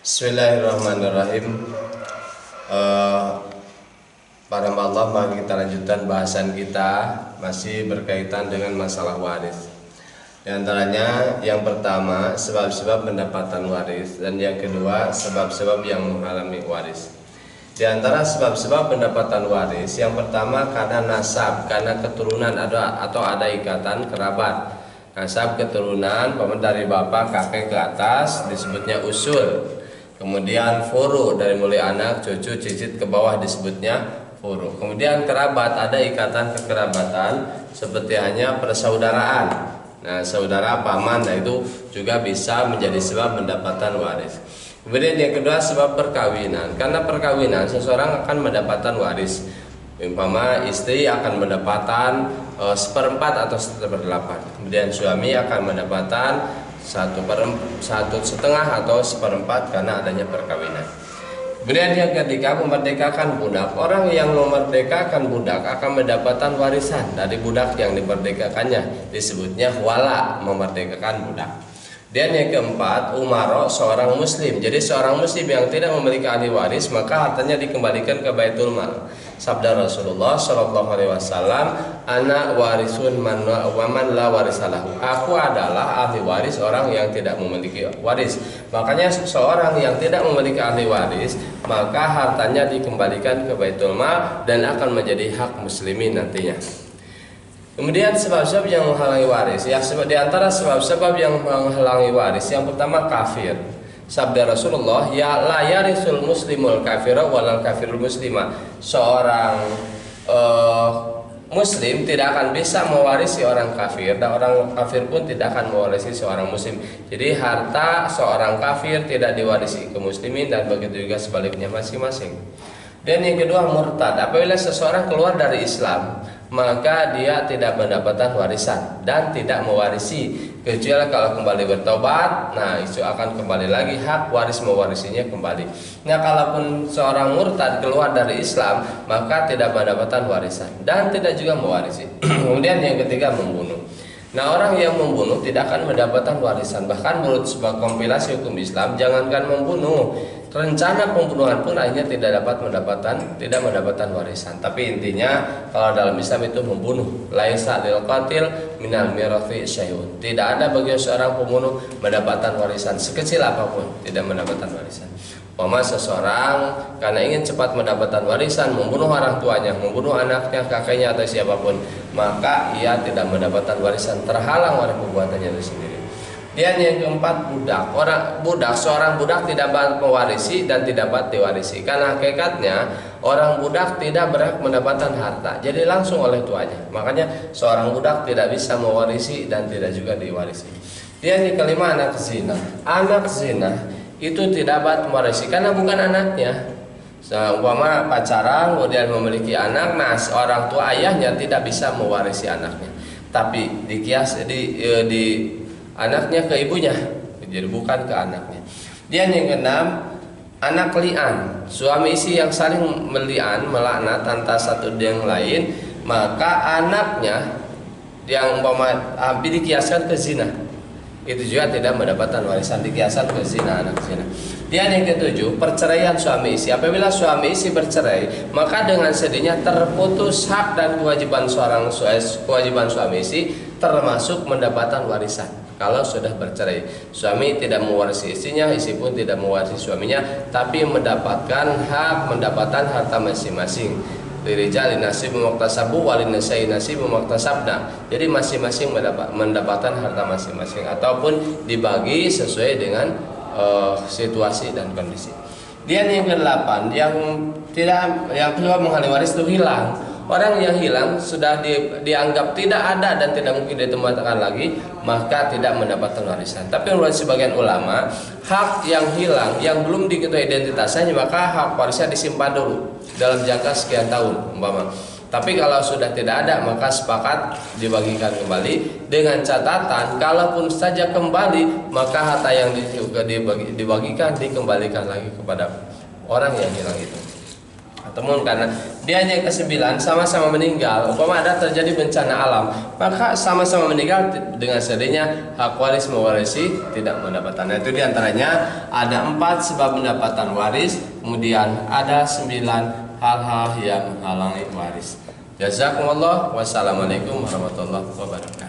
Bismillahirrahmanirrahim. Para Allah, mari kita lanjutkan bahasan kita masih berkaitan dengan masalah waris. Di antaranya yang pertama sebab-sebab pendapatan waris, dan yang kedua sebab-sebab yang menghalangi waris. Di antara sebab-sebab pendapatan waris, yang pertama karena nasab, karena keturunan atau ada ikatan kerabat. Nasab keturunan, dari bapak kakek ke atas disebutnya usul. Kemudian furu, dari mulai anak, cucu, cicit ke bawah disebutnya furu. Kemudian kerabat, ada ikatan kekerabatan seperti hanya persaudaraan. Nah, saudara paman, nah itu juga bisa menjadi sebab pendapatan waris. Kemudian yang kedua sebab perkawinan. Karena perkawinan seseorang akan mendapatkan waris. Umpama istri akan mendapatkan seperempat atau seperdelapan. Kemudian suami akan mendapatkan 1/1 atau seperempat karena adanya perkawinan. Kemudian yang ketiga memerdekakan budak. Orang yang memerdekakan budak akan mendapatkan warisan dari budak yang diperdekakannya, disebutnya wala, memerdekakan budak. Dan yang keempat umaro, seorang muslim. Jadi seorang muslim yang tidak memiliki ahli waris maka hartanya dikembalikan ke Baitul Mal. Sabda Rasulullah Shallallahu Alaihi Wasallam, "Ana warisun man la warisalahu." Aku adalah ahli waris orang yang tidak memiliki waris. Makanya seorang yang tidak memiliki ahli waris maka hartanya dikembalikan ke Baitul Mal dan akan menjadi hak muslimin nantinya. Kemudian sebab-sebab yang menghalangi waris, ya, di antara sebab-sebab yang menghalangi waris yang pertama kafir. Sabda Rasulullah, ya la yarisul muslimul kafira walal kafirul muslima. Seorang muslim tidak akan bisa mewarisi orang kafir, dan orang kafir pun tidak akan mewarisi seorang muslim. Jadi harta seorang kafir tidak diwarisi ke muslimin dan begitu juga sebaliknya masing-masing. Dan yang kedua murtad. Apabila seseorang keluar dari Islam maka dia tidak mendapatkan warisan dan tidak mewarisi, kecuali kalau kembali bertobat, nah itu akan kembali lagi hak waris mewarisinya kembali. Nah, kalaupun seorang murtad keluar dari Islam maka tidak mendapatkan warisan dan tidak juga mewarisi. Kemudian yang ketiga membunuh. Nah, orang yang membunuh tidak akan mendapatkan warisan. Bahkan menurut sebuah kompilasi hukum Islam, jangankan membunuh, rencana pembunuhan pun akhirnya tidak mendapatkan warisan. Tapi intinya kalau dalam Islam itu membunuh, laisa lil qatil minal mirathi syai'un. Tidak ada bagi seorang pembunuh mendapatkan warisan sekecil apapun, tidak mendapatkan warisan. Umpama seseorang karena ingin cepat mendapatkan warisan membunuh orang tuanya, membunuh anaknya, kakeknya atau siapapun, maka ia tidak mendapatkan warisan, terhalang oleh perbuatannya itu sendiri. Dan yang keempat seorang budak tidak dapat mewarisi dan tidak dapat diwarisi. Karena hakikatnya orang budak tidak berhak mendapatkan harta, jadi langsung oleh tuanya. Makanya seorang budak tidak bisa mewarisi dan tidak juga diwarisi. Dan yang kelima anak zina. Anak zina itu tidak dapat mewarisi karena bukan anaknya. Umpama pacaran kemudian memiliki anak, nah orang tua ayahnya tidak bisa mewarisi anaknya, tapi dikias di anaknya ke ibunya, jadi bukan ke anaknya. Dan yang keenam anak li'an, suami istri yang saling meli'an, melaknat antara satu dengan lain, maka anaknya yang umpama dikiaskan ke zina, itu juga tidak mendapatkan warisan, dikiaskan ke zina, anak zina. Dan yang ketujuh perceraian suami istri. Apabila suami istri bercerai maka dengan sedihnya terputus hak dan kewajiban suami istri, termasuk mendapatkan warisan. Kalau sudah bercerai, suami tidak mewarisi istrinya, istri pun tidak mewarisi suaminya, tapi mendapatkan harta masing-masing. Lirijali nasibu muktasabu walinisai nasibu muktasabna. Jadi masing-masing mendapatkan harta masing-masing ataupun dibagi sesuai dengan situasi dan kondisi. Dan yang ke-8 yang kedua menghalangi waris itu hilang. Orang yang hilang sudah dianggap tidak ada dan tidak mungkin ditemukan lagi, maka tidak mendapatkan warisan. Tapi menurut sebagian ulama, hak yang hilang yang belum diketahui identitasnya maka hak warisnya disimpan dulu dalam jangka sekian tahun umpama. Tapi kalau sudah tidak ada maka sepakat dibagikan kembali, dengan catatan kalaupun saja kembali maka harta yang dibagikan dikembalikan lagi kepada orang yang hilang itu. temun karena dia yang kesembilan sama-sama meninggal. Umpama ada terjadi bencana alam, maka sama-sama meninggal dengan sendirinya hak waris mewarisi tidak mendapatkan. Nah, itu diantaranya ada 4 sebab mendapatkan waris, kemudian ada 9 hal-hal yang menghalangi waris. Jazakumullah. Wassalamualaikum warahmatullahi wabarakatuh.